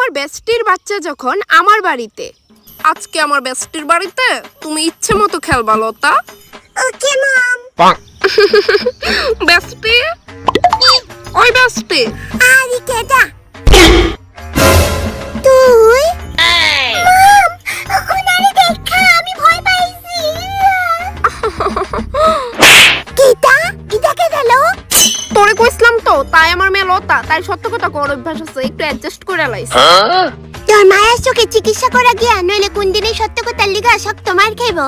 আমার বেস্টির বাচ্চা যখন আমার বাড়িতে, আজকে আমার বেস্টির বাড়িতে তুমি ইচ্ছে মতো খেলবা লতা। ওকে মম। বেস্টি, ওই বেস্টি। আরে কেডা তুই? মম, ওনারে দেখা আমি ভয় পাইছি। কিটা কিটা কে গেল? তোরে কইছিলাম তো, তাই আমার মেয়ে লতা, তাই সত্য কথা কর অভ্যাস আছে, একটু অ্যাডজাস্ট করে লাইছি। তোর মায়ের চোখে চিকিৎসা করা গিয়া নইলে কোন দিনে সত্য কথার লিগা শক্ত মার খাইব।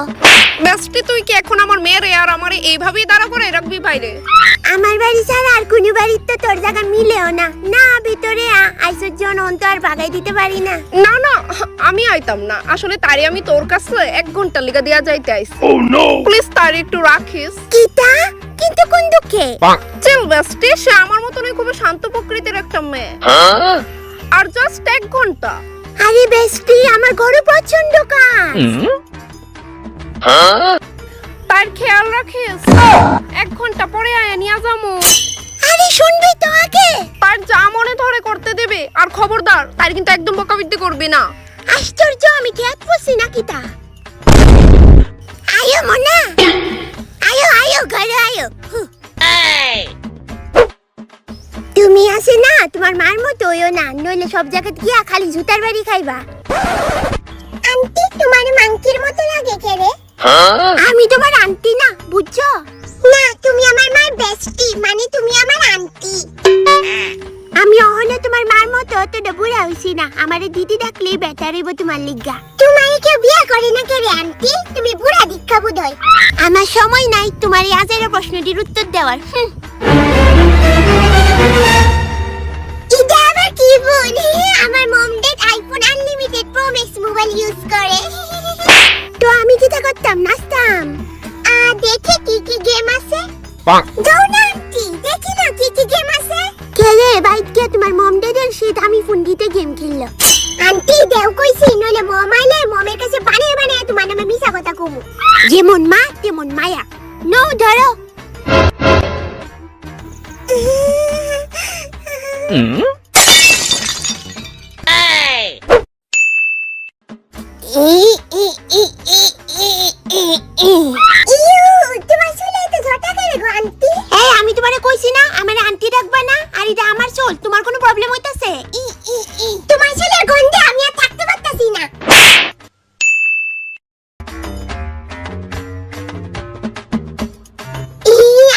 বেস্টি তুই কি এখন আমার মেয়েরে আর আমারে এইভাবেই দাঁড়া করে রাখবি বাইরে? আমার বাড়ি ছাড়া আর কোন বাড়ির তো তোর জায়গা মিলেও না। না ভিতরে আইসর জন অন্ত আর ভাগাই দিতে পারি না। না না, আমি আইতাম না, আসলে তারে আমি তোর কাছে 1 ঘন্টা লিগা দিয়া যাইতে আইছি। প্লিজ তারে একটু রাখিস। কিটা কিন্তু কোন দুঃখে? চিল বেস্টি, সে আমার মতনই খুব শান্ত প্রকৃতির একটা মেয়ে, আর জাস্ট 1 ঘন্টা। আরে বেস্টি আমার ঘরে প্রচন্ড কাজ। তার খেয়াল রাখিস, 1 ঘন্টা পরে আয়া নিয়া যামু। আরে শুনবি তো আগে। তার যা মনে ধরে করতে দেবে, আর খবরদার তার কিন্তু একদম বকাবিদ্যি করবি না। আশ্চর্য, আমি খেয়াল করছি না কিটা। আয়ো মনা, আয়ো আয়ো ঘরে আয়ো। তুমি আসে না তোমার মার মতো হইও না, নইলে সব জায়গায় গিয়া খালি জুতার বাড়ি খাইবা। আন্টি তোমার মাংকির মতো লাগে কে রে? আমি তোমার আন্টি না, বুঝছো? না তুমি আমার মার বেস্টি, মানে তুমি আমার আন্টি। আমি অহনে তোমার মার মতো অতটা বুড়া হইছি না, আমারে দিদি ডাকলেই বেটার হইব তোমার লিগা। তোমারে কেউ বিয়া করে না কে রে আন্টি? তুমি বুড়া দীক্ষা বোধ হয়। আমার সময় নাই তোমার এই আজের প্রশ্নটির উত্তর দেওয়ার। এটা আবার কি বল? আমার mom dad iPhone unlimited pro max mobile use করে। তো আমি যেটা করতাম নাচতাম। দেখে কি কি গেম আছে? যাও না আন্টি, দেখি না কি কি গেম আছে। খেলে বাইক কে তোমার মম ডেটের সে দামি ফোন দিতে গেম খেললো। আন্টি দেও কইছি, নইলে মম আইলে মমের কাছে বানিয়ে বানিয়ে তোমার নামে মিছা কথা কমু। যেমন মা তেমন মায়া। নো ধরো। আমি তোমারে কইছি না আমার আন্টি ডাকবা না, আর এটা আমার চুল, তোমার কোনো প্রবলেম হইতাছে? তোমার চুলের গন্ধে আমি আর থাকতে পারতাছি না।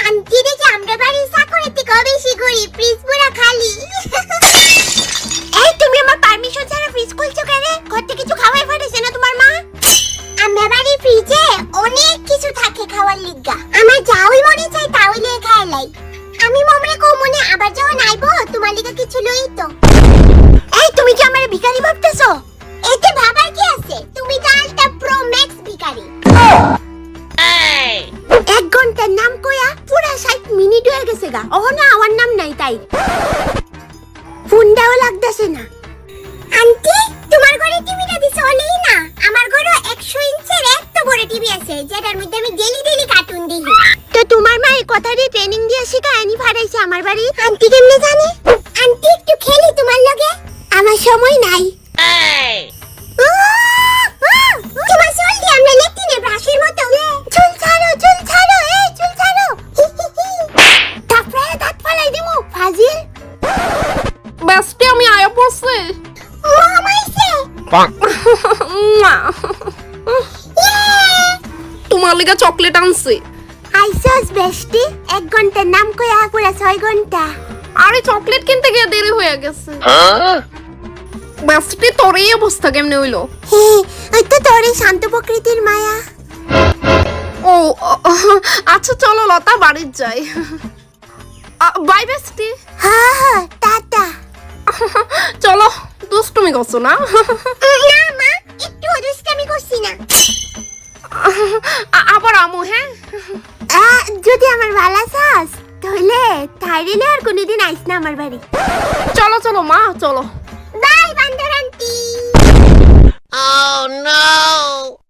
আন্টি দেখে আমরা বাড়ি চাকরের থেকে বেশি গরিব, ফ্রিজ পুরা খালি। এই তুমি আমার পারমিশন ছাড়া ফ্রিজ খুলছো কেন? ঘর থেকে কিছু খাওয়াই পাঠাইছে না তোমার মা? আমার বাড়ি ফ্রিজে অনেক কিছু থাকে খাওয়ার লিগা, আমার যাওই মনে চাই তাহলে খাই লাই। আমি মমরে কো মনে আবার যখন আইবো তোমার লিগা কিছু লই তো। এই তুমি কি আমারে ভিখারি ভাবতেছো? এতে ভাবার কি আছে? তুমি তো আলটা প্রো ম্যাক্স ভিখারি। 1 ঘন্টার নাম কইয়া পুরা 60 মিনিট হয়ে গেছে গা, ও না আমার নাম নাই তাই ফোনটাও লাগতেছে না। আন্টি তোমার ঘরে টিভিটা দিছে হলেই না, আমার ঘরে 100 ইঞ্চির এত বড় টিভি আছে যেটার মধ্যে আমি ডেইলি ডেইলি কার্টুন দেখি। তো তোমার মা এই কথাটি ট্রেনিং দিয়ে শিখায়নি ফাড়াইছে আমার বাড়ি? আন্টি কেমনে জানে? আন্টি একটু খেলি তোমার লগে। আমার সময় নাই। তোমার চুল দিয়ে আমরা লেট্রিনে ব্রাশের মতো। চুল ছাড়ো চুল ছাড়ো, এই চুল ছাড়ো। তারপরে দাঁত ফালাই দিমু ফাজিল। বেস্টি আমি আয়া পড়ছে। মম আইছে। তোমার লিগা চকলেট আনছি। আইসস বেস্টি, 1 ঘন্টার নাম কইয়া পুরা 6 ঘন্টা। আরে চকলেট কিনতে গিয়ে দেরি হয়ে গেছে। বেস্টি তোর এই অবস্থা কেমনে হইলো? ওই তো তোর এই শান্ত প্রকৃতির মায়া। ও আচ্ছা চলো লতা বাড়ি যাই। Bye bestie. হ্যাঁ টাটা। চলো, দুষ্টুমি করছো না? না মা, একটু দুষ্টামি করছি না। আবার আমু। হ্যাঁ যদি আমার ভালো চাস তাহলে থাইরিলে আর কোনোদিন আইস না আমার বাড়ি। চলো চলো মা, চলো। বাই বান্দর আন্টি। Oh no!